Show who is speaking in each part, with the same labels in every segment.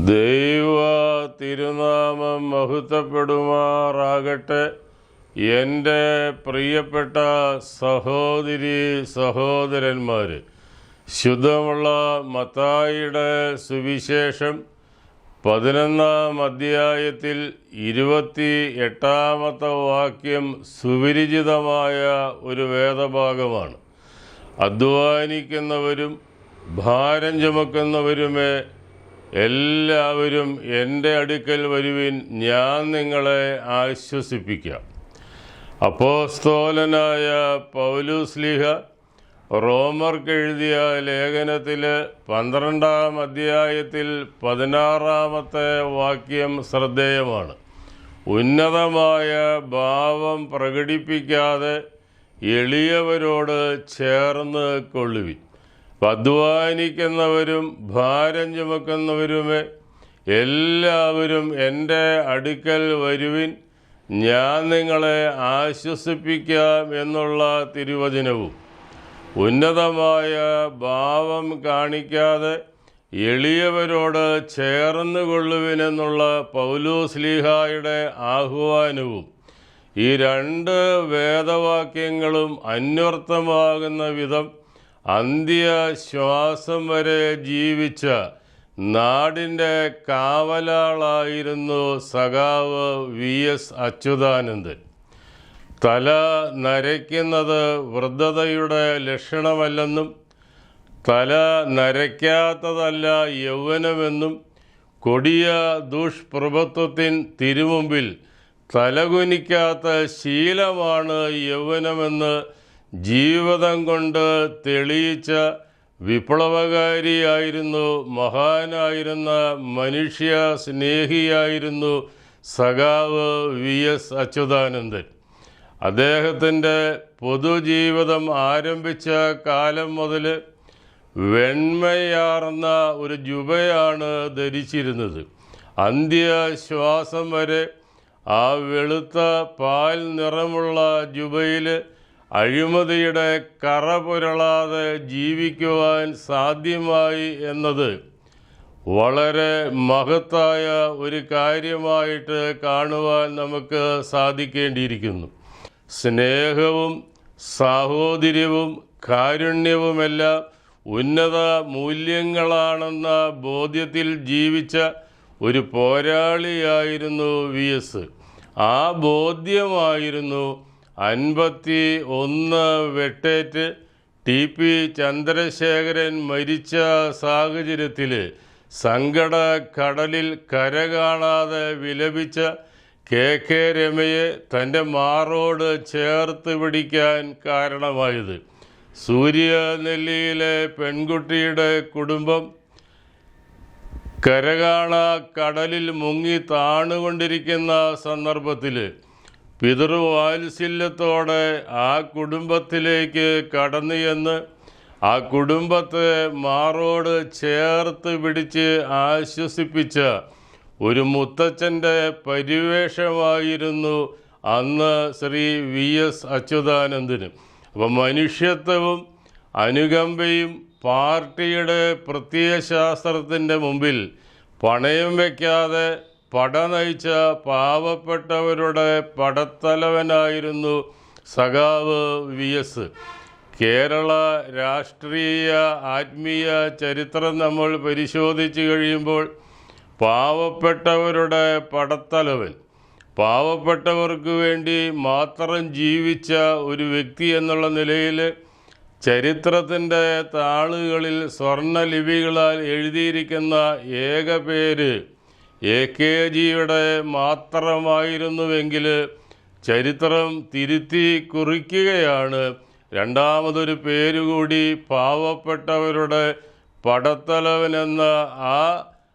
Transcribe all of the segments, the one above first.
Speaker 1: ദൈവ തിരുനാമം മഹത്വപ്പെടുമാറാകട്ടെ. എൻ്റെ പ്രിയപ്പെട്ട സഹോദരി സഹോദരന്മാർ, ശുദ്ധമുള്ള മത്തായിയുടെ സുവിശേഷം 11-ാം അധ്യായത്തിൽ 28-ാമത്തെ വാക്യം സുപരിചിതമായ ഒരു വേദഭാഗമാണ്. അധ്വാനിക്കുന്നവരും ഭാരം ചുമക്കുന്നവരുമേ എല്ലാവരും എൻ്റെ അടുക്കൽ വരുവിൻ, ഞാൻ നിങ്ങളെ ആശ്വസിപ്പിക്കാം. അപ്പോസ്തലനായ പൗലോസ്ലീഹ റോമർക്കെഴുതിയ ലേഖനത്തിൽ 12-ാം അധ്യായത്തിൽ 16-ാമത്തെ വാക്യം ശ്രദ്ധേയമാണ്. ഉന്നതമായ ഭാവം പ്രകടിപ്പിക്കാതെ എളിയവരോട് ചേർന്ന് കൊള്ളുവിൻ. അധ്വാനിക്കുന്നവരും ഭാരം ചുമക്കുന്നവരുമേ എല്ലാവരും എൻ്റെ അടുക്കൽ വരുവിൻ, ഞാൻ നിങ്ങളെ ആശ്വസിപ്പിക്കാം എന്നുള്ള തിരുവചനവും ഉന്നതമായ ഭാവം കാണിക്കാതെ എളിയവരോട് ചേർന്ന് കൊള്ളുവിനെന്നുള്ള പൗലോസ്ലീഹായുടെ ആഹ്വാനവും ഈ രണ്ട് വേദവാക്യങ്ങളും അന്വർത്ഥമാകുന്ന വിധം അന്ത്യശ്വാസം വരെ ജീവിച്ച നാടിൻ്റെ കാവലാളായിരുന്നു സഖാവ് വി.എസ്. അച്യുതാനന്ദൻ. തല നരയ്ക്കുന്നത് വൃദ്ധതയുടെ ലക്ഷണമല്ലെന്നും തല നരയ്ക്കാത്തതല്ല യൗവനമെന്നും കൊടിയ ദുഷ്പ്രഭുത്വത്തിൻ തിരുമുമ്പിൽ തലകുനിക്കാത്ത ശീലമാണ് യൗവനമെന്ന് ജീവിതം കൊണ്ട് തെളിയിച്ച വിപ്ലവകാരിയായിരുന്നു, മഹാനായിരുന്ന മനുഷ്യ സ്നേഹിയായിരുന്നു സഖാവ് വി.എസ്. അച്യുതാനന്ദൻ. അദ്ദേഹത്തിൻ്റെ പൊതുജീവിതം ആരംഭിച്ച കാലം മുതൽ വെണ്മയാർന്ന ഒരു ജുബയാണ് ധരിച്ചിരുന്നത്. അന്ത്യശ്വാസം വരെ ആ വെളുത്ത പാൽ നിറമുള്ള ജുബയിൽ അഴിമതിയുടെ കറ പുരളാതെ ജീവിക്കുവാൻ സാധ്യമായി എന്നത് വളരെ മഹത്തായ ഒരു കാര്യമായിട്ട് കാണുവാൻ നമുക്ക് സാധിക്കേണ്ടിയിരിക്കുന്നു. സ്നേഹവും സാഹോദര്യവും കാരുണ്യവുമെല്ലാം ഉന്നത മൂല്യങ്ങളാണെന്ന ബോധ്യത്തിൽ ജീവിച്ച ഒരു പോരാളിയായിരുന്നു വി.എസ്. ആ ബോധ്യമായിരുന്നു 51 വെട്ടേറ്റ് ടി.പി. ചന്ദ്രശേഖരൻ മരിച്ച സാഹചര്യത്തിൽ സങ്കടക്കടലിൽ കര കാണാതെ വിലപിച്ച കെ രമയെ തൻ്റെ മാറോട് ചേർത്ത് പിടിക്കാൻ കാരണമായത്. സൂര്യനെല്ലിയിലെ പെൺകുട്ടിയുടെ കുടുംബം കരകാണാ കടലിൽ മുങ്ങി താണുകൊണ്ടിരിക്കുന്ന സന്ദർഭത്തിൽ പിതൃവാത്സല്യത്തോടെ ആ കുടുംബത്തിലേക്ക് കടന്നു ചെന്ന് ആ കുടുംബത്തെ മാറോട് ചേർത്ത് പിടിച്ച് ആശ്വസിപ്പിച്ച ഒരു മുത്തച്ഛൻ്റെ പരിവേഷമായിരുന്നു അന്ന് ശ്രീ വി.എസ്. അച്യുതാനന്ദന്. അപ്പം മനുഷ്യത്വവും അനുകമ്പയും പാർട്ടിയുടെ പ്രത്യയശാസ്ത്രത്തിൻ്റെ മുമ്പിൽ പണയം വയ്ക്കാതെ പട നയിച്ച പാവപ്പെട്ടവരുടെ പടത്തലവനായിരുന്നു സഖാവ് വി.എസ്. കേരള രാഷ്ട്രീയ ആത്മീയ ചരിത്രം നമ്മൾ പരിശോധിച്ച് കഴിയുമ്പോൾ പാവപ്പെട്ടവരുടെ പടത്തലവൻ, പാവപ്പെട്ടവർക്ക് വേണ്ടി മാത്രം ജീവിച്ച ഒരു വ്യക്തി എന്നുള്ള നിലയിൽ ചരിത്രത്തിൻ്റെ താളുകളിൽ സ്വർണ്ണലിപികളാൽ എഴുതിയിരിക്കുന്ന ഏക പേര് എ.കെ.ജിയുടെ മാത്രമായിരുന്നുവെങ്കിൽ ചരിത്രം തിരുത്തി കുറിക്കുകയാണ്. രണ്ടാമതൊരു പേരുകൂടി പാവപ്പെട്ടവരുടെ പടത്തലവനെന്ന ആ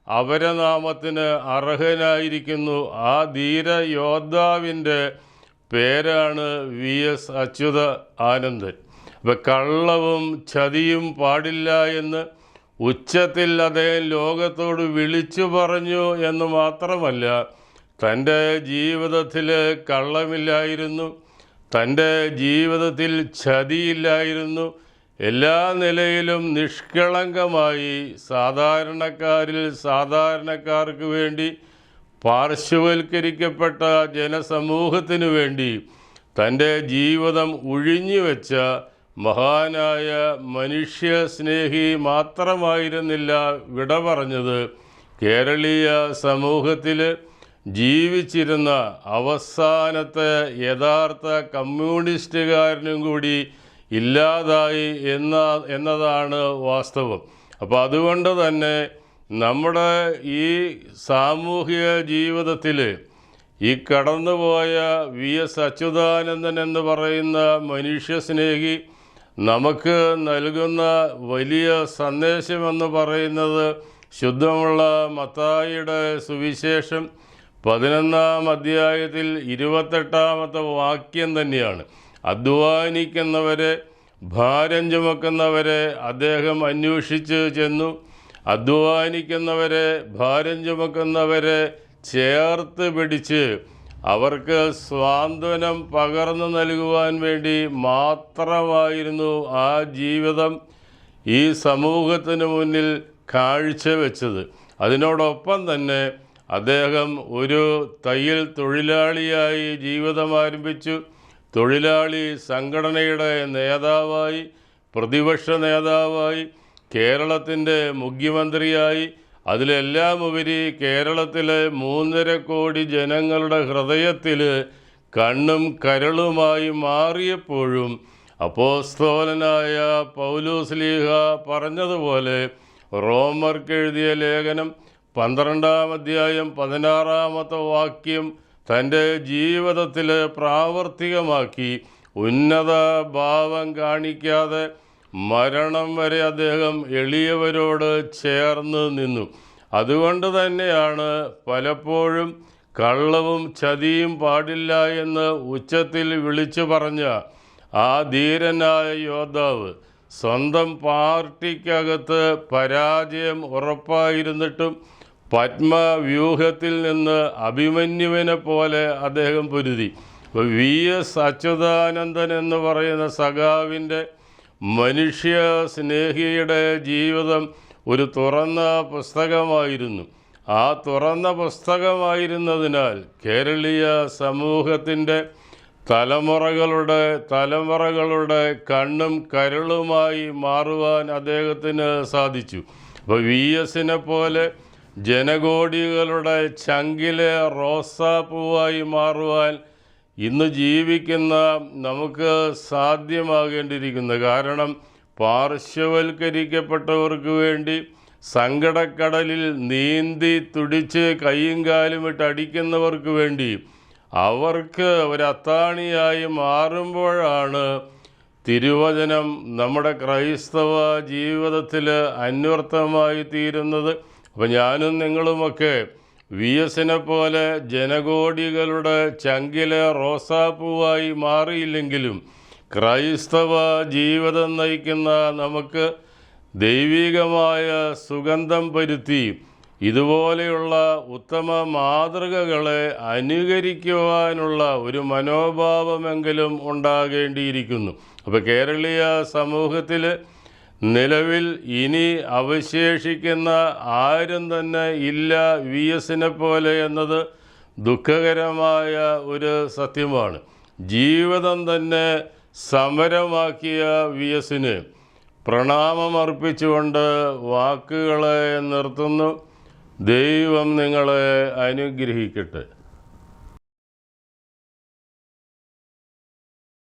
Speaker 1: അപരനാമത്തിന് അർഹനായിരിക്കുന്നു. ആ ധീര യോദ്ധാവിൻ്റെ പേരാണ് വി.എസ്. അച്യുതാനന്ദൻ. അപ്പം കള്ളവും ചതിയും പാടില്ല എന്ന് ഉച്ചത്തിൽ അദ്ദേഹം ലോകത്തോട് വിളിച്ചു പറഞ്ഞു എന്ന് മാത്രമല്ല, തൻ്റെ ജീവിതത്തിൽ കള്ളമില്ലായിരുന്നു, തൻ്റെ ജീവിതത്തിൽ ചതിയില്ലായിരുന്നു, എല്ലാ നിലയിലും നിഷ്കളങ്കമായി സാധാരണക്കാർക്ക് വേണ്ടി പാർശ്വവൽക്കരിക്കപ്പെട്ട ജനസമൂഹത്തിനു വേണ്ടി തൻ്റെ ജീവിതം ഉഴിഞ്ഞുവെച്ച മഹാനായ മനുഷ്യസ്നേഹി മാത്രമായിരുന്നില്ല വിട പറഞ്ഞത്. കേരളീയ സമൂഹത്തിൽ ജീവിച്ചിരുന്ന അവസാനത്തെ യഥാർത്ഥ കമ്മ്യൂണിസ്റ്റുകാരനും കൂടി ഇല്ലാതായി എന്നതാണ് വാസ്തവം. അപ്പോൾ അതുകൊണ്ട് തന്നെ നമ്മുടെ ഈ സാമൂഹിക ജീവിതത്തിൽ ഈ കടന്നുപോയ VS അച്യുതാനന്ദൻ എന്ന് പറയുന്ന മനുഷ്യസ്നേഹി നമുക്ക് നൽകുന്ന വലിയ സന്ദേശമെന്ന് പറയുന്നത് ശുദ്ധമുള്ള മത്തായിയുടെ സുവിശേഷം 11-ാം അധ്യായത്തിൽ 28-ാമത്തെ വാക്യം തന്നെയാണ്. അധ്വാനിക്കുന്നവരെ, ഭാരം ചുമക്കുന്നവരെ അദ്ദേഹം അന്വേഷിച്ച് ചെന്നു. അധ്വാനിക്കുന്നവരെ, ഭാരം ചുമക്കുന്നവരെ ചേർത്ത് പിടിച്ച് അവർക്ക് സ്വാന്തനം പകർന്നു നൽകുവാൻ വേണ്ടി മാത്രമായിരുന്നു ആ ജീവിതം ഈ സമൂഹത്തിന് മുന്നിൽ കാഴ്ചവെച്ചത്. അതിനോടൊപ്പം തന്നെ അദ്ദേഹം ഒരു തയ്യൽ തൊഴിലാളിയായി ജീവിതം ആരംഭിച്ചു. തൊഴിലാളി സംഘടനയുടെ നേതാവായി, പ്രതിപക്ഷ നേതാവായി, കേരളത്തിൻ്റെ മുഖ്യമന്ത്രിയായി, അതിലെല്ലാം ഉപരി കേരളത്തിലെ 3.5 കോടി ജനങ്ങളുടെ ഹൃദയത്തിൽ കണ്ണും കരളുമായി മാറിയപ്പോഴും അപ്പോസ്തലനായ പൗലോസ്ലീഹ പറഞ്ഞതുപോലെ റോമർക്ക് എഴുതിയ ലേഖനം 12-ാം അധ്യായം 16-ാമത്തെ വാക്യം തൻ്റെ ജീവിതത്തിൽ പ്രാവർത്തികമാക്കി ഉന്നത ഭാവം കാണിക്കാതെ മരണം വരെ അദ്ദേഹം എളിയവരോട് ചേർന്ന് നിന്നു. അതുകൊണ്ട് തന്നെയാണ് പലപ്പോഴും കള്ളവും ചതിയും പാടില്ല എന്ന് ഉച്ചത്തിൽ വിളിച്ചു പറഞ്ഞ ആ ധീരനായ യോദ്ധാവ് സ്വന്തം പാർട്ടിക്കകത്ത് പരാജയം ഉറപ്പായിരുന്നിട്ടും പത്മവ്യൂഹത്തിൽ നിന്ന് അഭിമന്യുവിനെ പോലെ അദ്ദേഹം പൊരുതി. VS അച്യുതാനന്ദൻ എന്ന് പറയുന്ന സഖാവിൻ്റെ മനുഷ്യ സ്നേഹിയുടെ ജീവിതം ഒരു തുറന്ന പുസ്തകമായിരുന്നു. ആ തുറന്ന പുസ്തകമായിരുന്നതിനാൽ കേരളീയ സമൂഹത്തിൻ്റെ തലമുറകളുടെ കണ്ണും കരളുമായി മാറുവാൻ അദ്ദേഹത്തിന് സാധിച്ചു. അപ്പോൾ VSനെ പോലെ ജനകോടികളുടെ ചങ്കിലെ റോസാപ്പൂവായി മാറുവാൻ ഇന്ന് ജീവിക്കുന്ന നമുക്ക് സാധ്യമാകേണ്ടിയിരിക്കുന്നു. കാരണം പാർശ്വവൽക്കരിക്കപ്പെട്ടവർക്ക് വേണ്ടി സങ്കടക്കടലിൽ നീന്തി തുടിച്ച് കൈയും കാലും ഇട്ട് അടിക്കുന്നവർക്ക് വേണ്ടി അവർക്ക് ഒരു അത്താണിയായി മാറുമ്പോഴാണ് തിരുവചനം നമ്മുടെ ക്രൈസ്തവ ജീവിതത്തിൽ അന്വർത്ഥമായി തീരുന്നത്. അപ്പോൾ ഞാനും നിങ്ങളുമൊക്കെ VSനെ പോലെ ജനകോടികളുടെ ചങ്കിലെ റോസാപ്പൂവായി മാറിയില്ലെങ്കിലും ക്രൈസ്തവ ജീവിതം നയിക്കുന്ന നമുക്ക് ദൈവികമായ സുഗന്ധം പരുത്തി ഇതുപോലെയുള്ള ഉത്തമ മാതൃകകളെ അനുകരിക്കുവാനുള്ള ഒരു മനോഭാവമെങ്കിലും ഉണ്ടാകേണ്ടിയിരിക്കുന്നു. അപ്പോൾ കേരളീയ സമൂഹത്തിൽ നിലവിൽ ഇനി അവശേഷിക്കുന്ന ആരും തന്നെ ഇല്ല VSനെ പോലെ എന്നത് ദുഃഖകരമായ ഒരു സത്യമാണ്. ജീവിതം തന്നെ സമരമാക്കിയ VSന് പ്രണാമമർപ്പിച്ചുകൊണ്ട് വാക്കുകളെ നിർത്തുന്നു. ദൈവം നിങ്ങളെ അനുഗ്രഹിക്കട്ടെ.